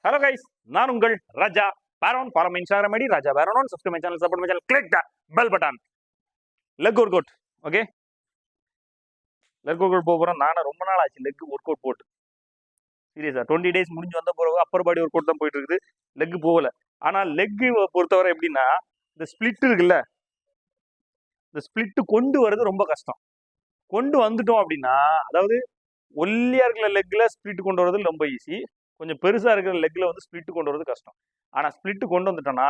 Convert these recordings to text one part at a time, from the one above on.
Hello guys, நான் உங்கள் ராஜா பேரோன். Follow my Instagram ID Raja பேரோன். Subscribe my channel, support my channel, click the bell button. Leg workout. Okay, leg workout போகிறோம். நானும் ரொம்ப நாள் ஆச்சு லெக் ஒர்க் அவுட் போட்டு. சீரியஸா 20 டேஸ் முடிஞ்சு வந்த பிறகு அப்பர் பாடி ஒர்க் அவுட் தான் போயிட்டு இருக்குது. லெக் போகல. ஆனால் லெக் பொறுத்தவரை எப்படின்னா, இந்த ஸ்பிளிட் இருக்குல்ல, இந்த ஸ்பிளிட் கொண்டு வர்றது ரொம்ப கஷ்டம். கொண்டு வந்துட்டோம் அப்படின்னா, அதாவது ஒல்லியா இருக்கிற லெக்ல ஸ்பிளிட் கொண்டு வரது ரொம்ப ஈஸி. கொஞ்சம் பெருசா இருக்கிற லெக்ல வந்து ஸ்பிளிட் கொண்டு வரது கஷ்டம். ஆனா ஸ்பிளிட் கொண்டு வந்துட்டோம்னா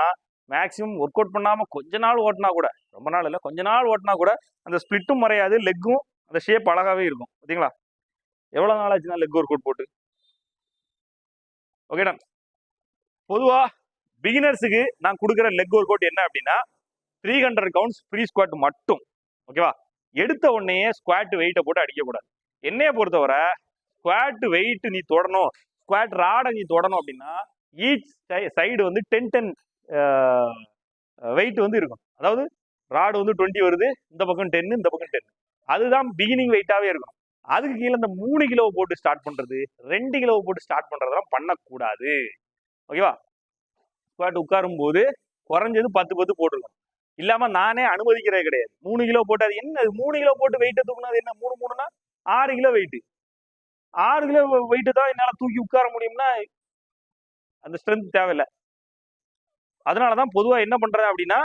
மேக்ஸிமம் ஒர்க் அவுட் பண்ணாம கொஞ்ச நாள் ஓட்டினா கூட, ரொம்ப நாள் இல்லை, கொஞ்ச நாள் ஓட்டினா கூட அந்த ஸ்பிளிட்டும் மறையாது, லெக்கும் அந்த ஷேப் அழகாவே இருக்கும். பார்த்தீங்களா எவ்வளவு நாள் ஆச்சுன்னா லெக் ஒர்க் அவுட் போட்டு. ஓகேடா, பொதுவா பிகினர்ஸுக்கு நான் கொடுக்குற லெக் ஒர்க் அவுட் என்ன அப்படின்னா 300 கவுண்ட்ஸ் ஃப்ரீ ஸ்குவாட் மட்டும். ஓகேவா, எடுத்த உடனே ஸ்குவாட் வெயிட்டை போட்டு அடிக்கக்கூடாது. என்னைய பொறுத்தவரை ஸ்குவாட் வெயிட் நீ தொடணும், ஸ்குவாட் ராடை நீ தொடணும் அப்படின்னா ஈச் சைடு வந்து 10 வெயிட் வந்து இருக்கும். அதாவது ராடு வந்து 20 வருது, இந்த பக்கம் 10, இந்த பக்கம் 10. அதுதான் பிகினிங் வெயிட்டாவே இருக்கும். அதுக்கு கீழே இந்த 3 கிலோ போட்டு ஸ்டார்ட் பண்றது, 2 கிலோ போட்டு ஸ்டார்ட் பண்றதெல்லாம் பண்ணக்கூடாது. ஓகேவா, ஸ்குவாட் உட்காரும் போது குறைஞ்சது 10 போட்டுருக்கணும். இல்லாம நானே அனுமதிக்கிறதே கிடையாது. 3 கிலோ போட்டு அது என்ன, 3 கிலோ போட்டு வெயிட்டை தூக்குனது என்ன, 3 6 கிலோ வெயிட். 6 கிலோ வெயிட் தான் என்னால தூக்கி உட்கார முடியும்னா அந்த ஸ்ட்ரென்த் தேவையில்லை. அதனாலதான் பொதுவா என்ன பண்றேன் அப்படின்னா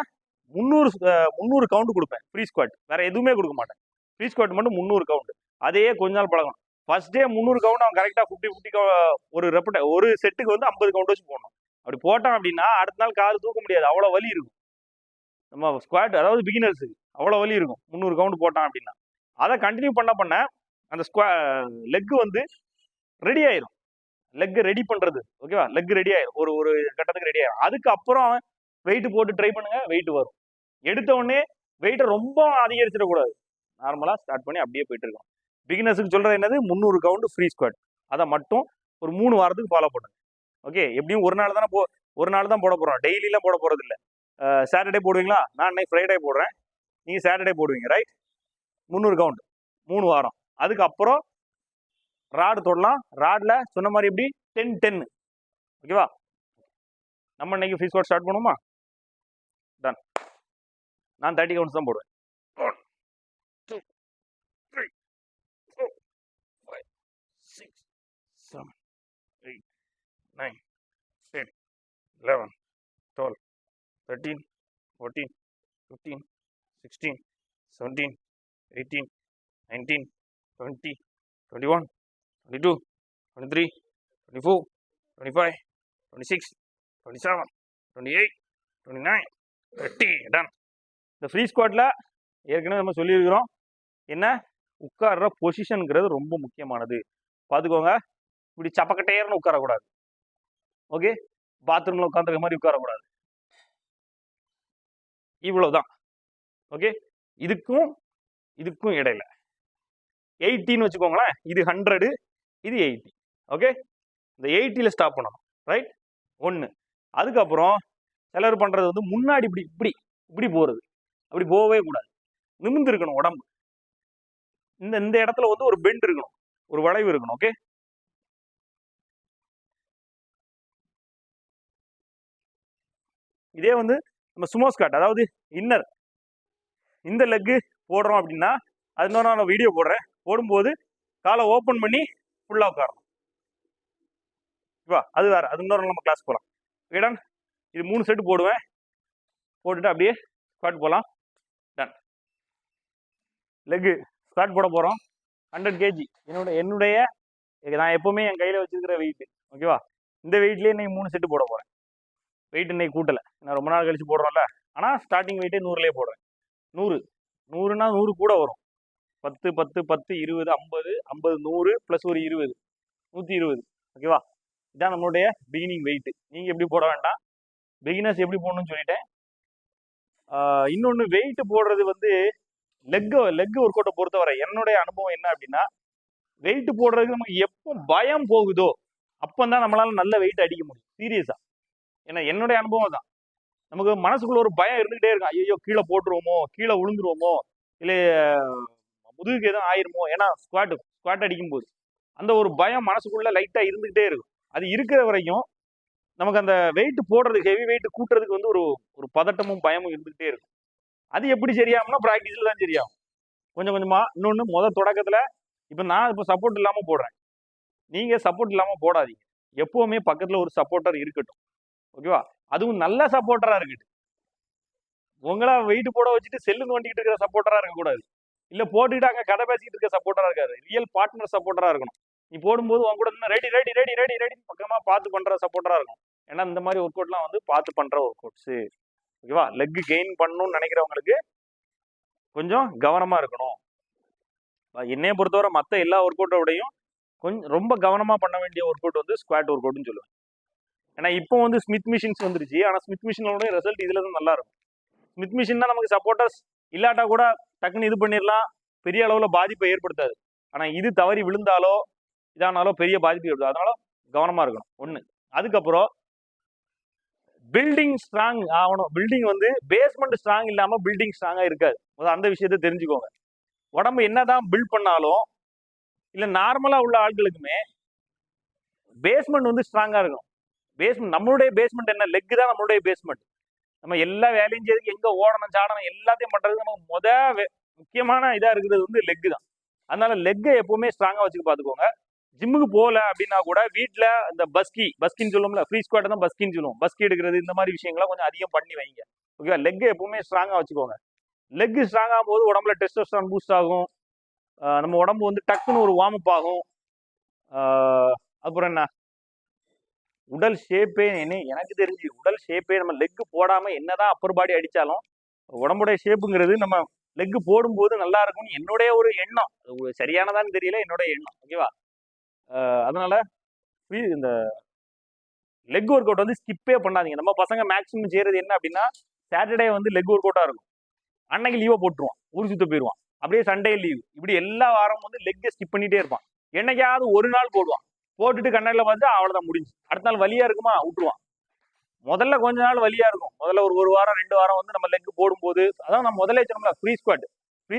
300 கவுண்ட் கொடுப்பேன் ஃப்ரீ ஸ்குவாட். வேற எதுவுமே கொடுக்க மாட்டேன். ஃப்ரீ ஸ்குவாட் மட்டும் 300 கவுண்ட். அதையே கொஞ்ச நாள் பழகணும். ஃபர்ஸ்ட் டே 300 கவுண்ட் அவன் கரெக்டா 50 ஒரு செட்டுக்கு வந்து 50 கவுண்ட் வச்சு போடணும். அப்படி போட்டான் அப்படின்னா அடுத்த நாள் கால் தூக்க முடியாது, அவ்வளவு வலி இருக்கும். நம்ம ஸ்குவாட் அதாவது பிகினர்ஸுக்கு அவ்வளவு வலி இருக்கும் 300 கவுண்ட் போட்டான் அப்படின்னா. அதை கண்டினியூ பண்ண அந்த லெக் வந்து ரெடி ஆயிரும். லெக் ரெடி பண்றது, ஓகேவா, லெக் ரெடி ஆயிரும். ஒரு கட்டத்துக்கு ரெடி ஆயிரும். அதுக்கப்புறம் வெயிட் போட்டு ட்ரை பண்ணுங்க, வெயிட் வரும். எடுத்த உடனே வெயிட்டை ரொம்ப அதிகரிச்சிடக்கூடாது. நார்மலா ஸ்டார்ட் பண்ணி அப்படியே போயிட்டு இருக்கோம். பிகினர்ஸுக்கு சொல்றது என்னது, 300 கவுண்ட் ஃப்ரீ ஸ்குவாட். அதை மட்டும் ஒரு 3 வாரத்துக்கு ஃபாலோ பண்ணுங்க. ஓகே, எப்படியும் ஒரு நாள் தான் போட போறோம், டெய்லிலாம் போட போறது இல்லை. சாட்டர்டே போடுவீங்களா, நான் இன்னைக்கு ஃப்ரைடே போடுறேன், நீங்க சாட்டர்டே போடுவீங்க, ரைட். 300 கவுண்ட் 3 வாரம். அதுக்கப்புறம் ராடு தொடலாம். ராட்ல சொன்ன மாதிரி எப்படி 10-10. ஓகேவா, நம்ம இன்னைக்கு ஃப்ரீ ஸ்குவாட் ஸ்டார்ட் பண்ணுவோமா? டன். நான் 30 கவுண்ட்ஸ் தான் போடுவேன். 1 2 3 4 5 6 7 8 9 10 11 12 13 14 15 16 17 18 19 20 21 22 23 24 25 26 27 28 29 30. டன். இந்த ஃப்ரீ ஸ்குவாட்ல ஏற்கனவே நம்ம சொல்லியிருக்கிறோம் என்ன, உட்கார்ற பொசிஷனுங்கிறது ரொம்ப முக்கியமானது. பார்த்துக்கோங்க, இப்படி சப்பக்கட்டையர்னு உட்காரக்கூடாது. ஓகே, பாத்ரூம்ல உட்காந்துருக்க மாதிரி உட்காரக்கூடாது. இவ்வளவுதான். ஓகே, இதுக்கும் இடையில 80ன்னு வச்சுக்கோங்களேன். இது 100, இது 80. ஓகே, இந்த 80ல ஸ்டாப் பண்ணணும், ரைட். 1. அதுக்கப்புறம் சிலர் பண்றது வந்து முன்னாடி இப்படி இப்படி இப்படி போறது. அப்படி போகவே கூடாது. நிமிர்ந்து இருக்கணும் உடம்பு. இந்த இடத்துல வந்து ஒரு பெண்ட் இருக்கணும், ஒரு வளைவு இருக்கணும். ஓகே, இதே வந்து நம்ம சுமோ ஸ்குவாட், அதாவது இன்னர் இந்த லெக்கு போடுறோம் அப்படின்னா, அது இன்னொரு நான் வீடியோ போடுறேன். போடும்போது காலை ஓப்பன் பண்ணி ஃபுல்லா உட்காரணும். அது வேற, அது இன்னொரு நம்ம கிளாஸ் போகலாம். ஓகேடா, இது 3 செட்டு போடுவேன். போட்டுட்டு அப்படியே ஸ்குவாட் போகலாம். டன். லெக்கு ஸ்குவாட் போட போறோம். 100 kg என்னுடைய நான் எப்பவுமே என் கையில வச்சிருக்கிற வெயிட். ஓகேவா, இந்த வெயிட்லயே இன்னைக்கு 3 செட்டு போட போறேன். வெயிட் இன்னைக்கு கூட்டல, நான் ரொம்ப நாள் கழிச்சு போடுறோம்ல. ஆனா ஸ்டார்டிங் வெயிட்டே 100லயே போடுறேன். 100னா 100 கூட வரும். 10 10 10 20 50 50 100 பிளஸ் ஒரு 20 120. ஓகேவா, இதான் நம்மளுடைய பிகினிங் வெயிட். நீங்க எப்படி போட வேண்டாம், பிகினர்ஸ் எப்படி போடணும்னு சொல்லிட்டேன். இன்னொன்னு, வெயிட் போடுறது வந்து லெக் ஒர்க் அவுட்டை பொறுத்தவரை என்னுடைய அனுபவம் என்ன அப்படின்னா, வெயிட் போடுறதுக்கு நமக்கு எப்போ பயம் போகுதோ அப்பந்தான் நம்மளால நல்ல வெயிட் அடிக்க முடியும். சீரியஸா, ஏன்னா என்னுடைய அனுபவம் தான். நமக்கு மனசுக்குள்ள ஒரு பயம் இருந்துகிட்டே இருக்கும். ஐயோ கீழே போட்டுருவோமோ, கீழே விழுந்துருவோமோ, இல்ல முதுகுக்கு எதுவும் ஆயிருமோ. ஏன்னா ஸ்குவாட் அடிக்கும் போது அந்த ஒரு பயம் மனசுக்குள்ள லைட்டா இருந்துகிட்டே இருக்கும். அது இருக்கிற வரைக்கும் நமக்கு அந்த வெயிட் போடுறதுக்கு ஹெவி வெயிட் கூட்டுறதுக்கு வந்து ஒரு ஒரு பதட்டமும் பயமும் இருந்துகிட்டே இருக்கும். அது எப்படி சரியாகும்னா ப்ராக்டிஸ்ல தான் சரியாகும். கொஞ்சம் கொஞ்சமா. இன்னொன்னு தொடக்கத்துல இப்ப நான் இப்ப சப்போர்ட் இல்லாம போடுறேன். நீங்க சப்போர்ட் இல்லாம போடாதீங்க. எப்பவுமே பக்கத்துல ஒரு சப்போர்ட்டர் இருக்கட்டும். ஓகேவா? அதுவும் நல்ல சப்போர்ட்டரா இருக்கட்டும். உங்களா வெயிட் போட வச்சுட்டு செல்லு நோண்டிக்கிட்டு இருக்கிற சப்போர்ட்டரா இருக்கக்கூடாது. இல்ல போட்டுக்கிட்டு அங்க கதை பேசிக்கிட்டு இருக்க சப்போர்ட்டரா இருக்காது. ரியல் பார்ட்னர் சப்போர்ட்டரா இருக்கணும். நீ போடும்போது உன் கூட ready ready ready ready ready பக்கமா பார்த்து பண்ற சப்போர்ட்டரா இருக்கும். ஏன்னா இந்த மாதிரி ஒர்க் அவுட்லாம் வந்து பார்த்து பண்ற ஒர்க் அவுட்ஸ். ஓகேவா? லெக் கெயின் பண்ணணும்னு நினைக்கிறவங்களுக்கு கொஞ்சம் கவனமா இருக்கணும். என்னைய பொறுத்தவரை மத்த எல்லா ஒர்க் அவுட்டோடையும் கொஞ்சம் ரொம்ப கவனமா பண்ண வேண்டிய ஒர்க் அவுட் வந்து ஸ்குவாட் ஒர்க் அவுட்னு சொல்லுவேன். ஏன்னா இப்போ வந்து ஸ்மித் மிஷின்ஸ் வந்துருச்சு. ஆனா ஸ்மித் மிஷினோட ரிசல்ட் இதுல தான் நல்லா இருக்கும். ஸ்மித் மிஷின்னா நமக்கு சப்போர்ட்டர்ஸ் இல்லாட்டா கூட டக்குன்னு இது பண்ணிடலாம், பெரிய அளவுல பாதிப்பை ஏற்படுத்தாது. ஆனா இது தவறி விழுந்தாலோ இதானாலோ பெரிய பாதிப்பு ஏற்படுது. அதனால கவனமா இருக்கணும் ஒண்ணு. அதுக்கப்புறம் பில்டிங் ஸ்ட்ராங் ஆகணும். பில்டிங் வந்து பேஸ்மெண்ட் ஸ்ட்ராங் இல்லாம பில்டிங் ஸ்ட்ராங்கா இருக்காது. அந்த விஷயத்தை தெரிஞ்சுக்கோங்க. உடம்பு என்னதான் பில்ட் பண்ணாலும் இல்ல நார்மலா உள்ள ஆட்களுக்குமே பேஸ்மெண்ட் வந்து ஸ்ட்ராங்கா இருக்கும். பேஸ்மெண்ட் நம்மளுடைய பேஸ்மெண்ட் என்ன? லெக் தான் நம்மளுடைய பேஸ்மெண்ட். நம்ம எல்லா வேலையும் செய்யறதுக்கு எங்க ஓடணும் சாடணும் எல்லாத்தையும் பண்றதுக்கு நமக்கு முக்கியமான இதா இருக்கிறது வந்து லெக் தான். அதனால லெக்கை எப்பவுமே ஸ்ட்ராங்கா வச்சுக்க பாத்துக்கோங்க. ஜிம்முக்கு போகல அப்படின்னா கூட வீட்டுல இந்த பஸ்கின்னு சொல்லுவோம்ல, ஃப்ரீ ஸ்குவாட் தான் பஸ்கின்னு சொல்லுவோம். பஸ்கி எடுக்கிறது இந்த மாதிரி விஷயங்களை கொஞ்சம் அதிகம் பண்ணி வைங்க. ஓகேவா? லெக்கை எப்பவுமே ஸ்ட்ராங்கா வச்சுக்கோங்க. லெக் ஸ்ட்ராங் ஆகும் போது உடம்புல டெஸ்டோஸ்டெரான் பூஸ்ட் ஆகும். நம்ம உடம்பு வந்து டக்குன்னு ஒரு வார்ம் அப் ஆகும். அப்புறம் என்ன, உடல் ஷேப்பே எனக்கு தெரிஞ்சு உடல் ஷேப்பே நம்ம லெக் போடாம என்னதான் அப்பர் பாடி அடிச்சாலும் உடம்புடைய ஷேப்புங்கிறது நம்ம லெக் போடும்போது நல்லா இருக்கும்னு என்னுடைய ஒரு எண்ணம். சரியானதான்னு தெரியல, என்னுடைய எண்ணம். ஓகேவா? அதனால இந்த லெக் ஒர்க் அவுட் வந்து ஸ்கிப்பே பண்ணாதீங்க. நம்ம பசங்க மேக்ஸிமம் செய்யறது என்ன அப்படின்னா, சாட்டர்டே வந்து லெக் ஒர்க் அவுட்டா இருக்கும். அன்னைக்கு லீவை போட்டுருவான், ஊர் சுத்த போயிடுவான். அப்படியே சண்டே லீவ். இப்படி எல்லா வாரமும் வந்து லெக்கை ஸ்கிப் பண்ணிட்டே இருப்பான். என்னைக்காவது ஒரு நாள் போடுவான். போட்டுட்டு கண்ணாடியில் பார்த்து அவ்வளவுதான் முடிஞ்சு. அடுத்த நாள் வலியா இருக்குமா விட்டுருவான். முதல்ல கொஞ்ச நாள் வலியா இருக்கும். முதல்ல ஒரு வாரம் 2 வாரம் வந்து நம்ம லெக் போடும்போது, அதான் நம்ம முதல்ல சொன்னோம்ல ஃப்ரீ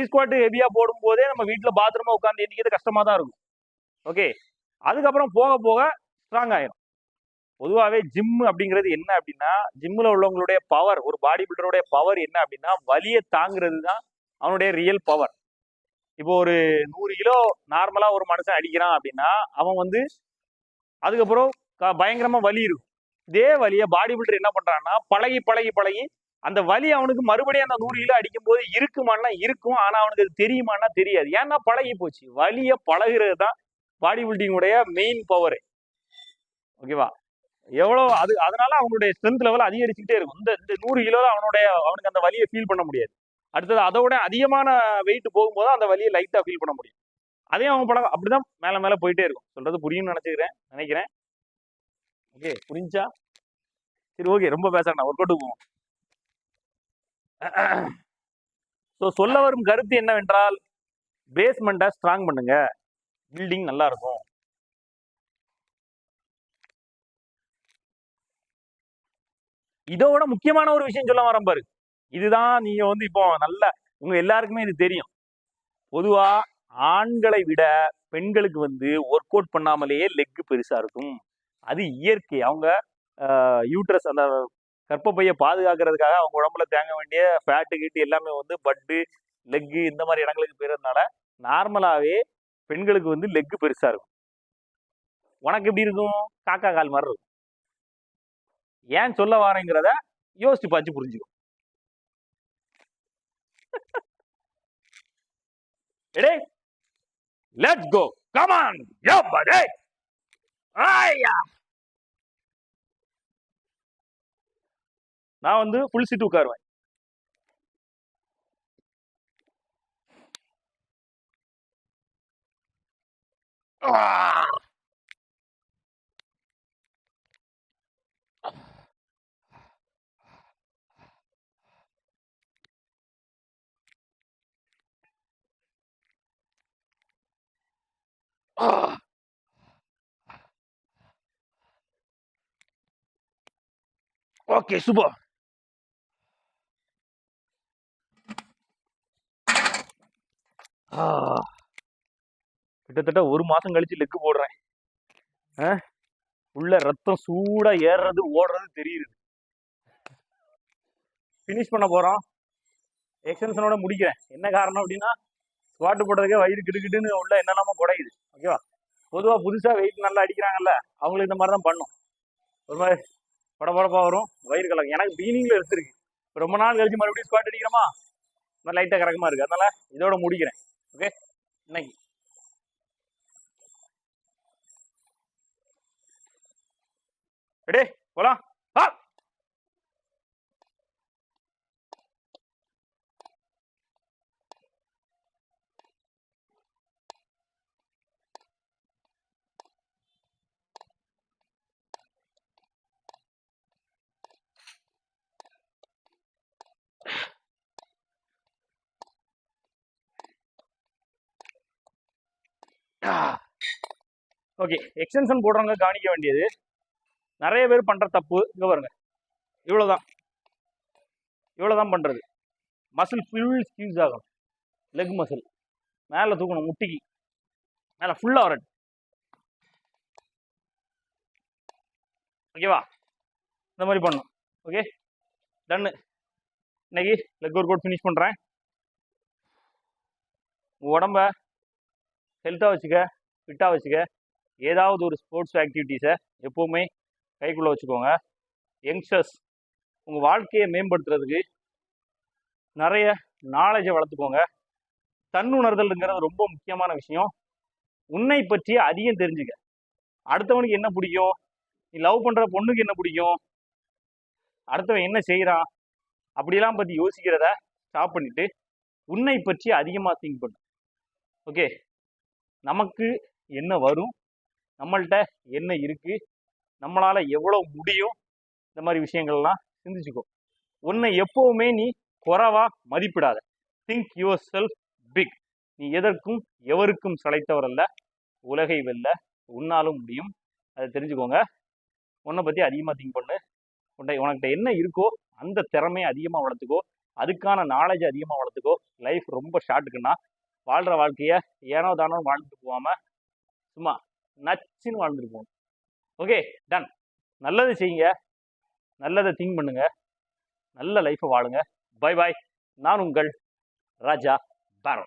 ஸ்குவாட் ஹெவியா போடும் போதே நம்ம வீட்டுல பாத்ரூமா உட்காந்து எந்திக்கிறது கஷ்டமா தான் இருக்கும். ஓகே, அதுக்கப்புறம் போக போக ஸ்ட்ராங் ஆயிரும். பொதுவாகவே ஜிம் அப்படிங்கிறது என்ன அப்படின்னா, ஜிம்ல உள்ளவங்களுடைய பவர், ஒரு பாடி பில்டருடைய பவர் என்ன அப்படின்னா, வலியை தாங்கிறது தான் அவனுடைய ரியல் பவர். இப்போ ஒரு 100 கிலோ நார்மலா ஒரு மனுஷன் அடிக்கிறான் அப்படின்னா அவன் வந்து அதுக்கப்புறம் பயங்கரமா வலி இருக்கும். இதே வலியை பாடி பில்டர் என்ன பண்றான்னா பழகி பழகி பழகி அந்த வலி அவனுக்கு மறுபடியும் அந்த 100 கிலோ அடிக்கும் போது இருக்குமானா இருக்கும். ஆனா அவனுக்கு அது தெரியுமானா தெரியாது. ஏன்னா பழகி போச்சு. வலியை பழகிறது தான் பாடி பில்டிங்குடைய மெயின் பவர். ஓகேவா? எவ்வளவு அதனால அவனுடைய ஸ்ட்ரென்த் லெவல் அதிகரிச்சுக்கிட்டே இருக்கும். இந்த 100 கிலோ அவனுக்கு அந்த வலியை ஃபீல் பண்ண முடியாது. அடுத்தது அதோட அதிகமான வெயிட் போகும்போது அந்த வலியை லைட்டா ஃபீல் பண்ண முடியும். அதே அவங்க படம் அப்படிதான் மேல மேல போயிட்டே இருக்கும். சொல்றது புரியும்னு நினைக்கிறேன். ஓகே, புரிஞ்சா? சரி, ஓகே, ரொம்ப பேசுறேன். ஒர்க் அவுட் போவோம். சொல்ல வரும் கருத்து என்னவென்றால், பேஸ்மெண்ட்டை ஸ்ட்ராங் பண்ணுங்க, பில்டிங் நல்லா இருக்கும். இதோட முக்கியமான ஒரு விஷயம் சொல்ல வரேன் பாரு. இதுதான் நீங்க வந்து இப்போ நல்ல உங்க எல்லாருக்குமே இது தெரியும். பொதுவா ஆண்களை விட பெண்களுக்கு வந்து ஒர்க் அவுட் பண்ணாமலேயே லெக் பெருசா இருக்கும். அது இயற்கை. அவங்க யூட்ரஸ் அந்த கர்ப்பப்பையை பாதுகாக்கிறதுக்காக அவங்க உடம்புல தேங்க வேண்டிய ஃபேட்டு கீட்டு எல்லாமே வந்து பட்டு லெக்கு இந்த மாதிரி இடங்களுக்கு போயிருந்தனால நார்மலாவே பெண்களுக்கு வந்து லெக் பெருசா இருக்கும். உனக்கு எப்படி இருக்கும்? காக்கா கால் மாதிரி இருக்கும். ஏன் சொல்ல வாரேங்கிறத யோசிச்சு பார்த்து புரிஞ்சுக்கும். லெட்ஸ் கோ, கம் ஆன், யோ படே. ஐயா, நான் வந்து ஃபுல் சீட் உட்காருவேன். Okay, super. கிட்டத்தட்ட 1 மாசம் கழிச்சு லெக் போடுறேன். உள்ள ரத்தம் சூடா ஏறுறது ஓடுறது தெரியுது. ஃபினிஷ் பண்ண போறோம். எக்ஸ்டென்ஷனோட முடிக்கிறேன். என்ன காரணம் அப்படின்னா ஸ்குவாட் போடுறதுக்கே வயிறு கிடுக்கிட்டுன்னு உள்ள என்னெல்லாமோ குறையுது. ஓகேவா? பொதுவாக புதுசாக வெயிட் நல்லா அடிக்கிறாங்கல்ல, அவங்களுக்கு இந்த மாதிரி தான் பண்ணும். ஒரு மாதிரி படபடப்பாக வரும், வயிறு கலக்கும். எனக்கு பீனிங்ல எடுத்துருக்கு. ரொம்ப நாள் கழிச்சு மறுபடியும் ஸ்குவாட் அடிக்கிறோமா, லைட்டாக கறக்கமா இருக்கு. அதனால இதோட முடிக்கிறேன். ஓகே, இன்னைக்கு ரெடி போலாம். ஓகே, எக்ஸ்டென்ஷன் போடுறவங்க கவனிக்க வேண்டியது, நிறைய பேர் பண்ற தப்பு இங்க பாருங்க. இவ்வளவுதான் பண்றது. மசில் ஃபுல் ஸ்கியூஸ் ஆகும். லெக் மசில் மேல தூக்கணும், முட்டிக்கு மேல ஃபுல்லா வரட்டும். ஓகேவா? இந்த மாதிரி பண்ணணும். ஓகே, டன்னு. இன்னைக்கு லெக் ஒர்க் அவுட் ஃபினிஷ் பண்றேன். உடம்ப ஹெல்த்தா வச்சுக்க, ஃபிட்டா வச்சுக்க. ஏதாவது ஒரு ஸ்போர்ட்ஸ் ஆக்டிவிட்டீஸை எப்போவுமே கைக்குள்ளே வச்சுக்கோங்க. யங்ஸ்டர்ஸ், உங்கள் வாழ்க்கையை மேம்படுத்துறதுக்கு நிறைய நாலேஜை வளர்த்துக்கோங்க. தன்னுணர்தல்ங்கிறது ரொம்ப முக்கியமான விஷயம். உன்னை பற்றி அதிகம் தெரிஞ்சுக்க. அடுத்தவனுக்கு என்ன பிடிக்கும், நீ லவ் பண்ணுற பொண்ணுக்கு என்ன பிடிக்கும், அடுத்தவன் என்ன செய்கிறான், அப்படிலாம் பற்றி யோசிக்கிறத ஸ்டாப் பண்ணிட்டு உன்னை பற்றி அதிகமாக திங்க் பண்ணு. ஓகே, நமக்கு என்ன வரும், நம்மள்கிட்ட என்ன இருக்கு, நம்மளால எவ்வளவு முடியும், இந்த மாதிரி விஷயங்கள்லாம் சிந்திச்சுக்கோ. உன்னை எப்பவுமே நீ குறைவா மதிப்பிடாத. Think yourself big. நீ எதற்கும் எவருக்கும் சளைத்தவர் அல்ல. உலகை வெல்ல உன்னாலும் முடியும். அதை தெரிஞ்சுக்கோங்க. உன்னை பத்தி அதிகமா திங்க் பண்ணு. உனக்கிட்ட என்ன இருக்கோ அந்த திறமையை அதிகமா வளர்த்துக்கோ. அதுக்கான நாலேஜ் அதிகமா வளர்த்துக்கோ. லைஃப் ரொம்ப ஷார்ட்டுக்குன்னா வாழ்ற வாழ்க்கைய ஏனோ தானோ வாழ்ந்துட்டு போகாம சும்மா நச்சுன்னு வாழ்ந்துட்டு போகணும். Okay, done. நல்லது செய்யுங்க, நல்லதை திங்க் பண்ணுங்க, நல்ல லைஃப்பை வாழுங்க. Bye bye. நான் உங்கள் ராஜா பாரோ.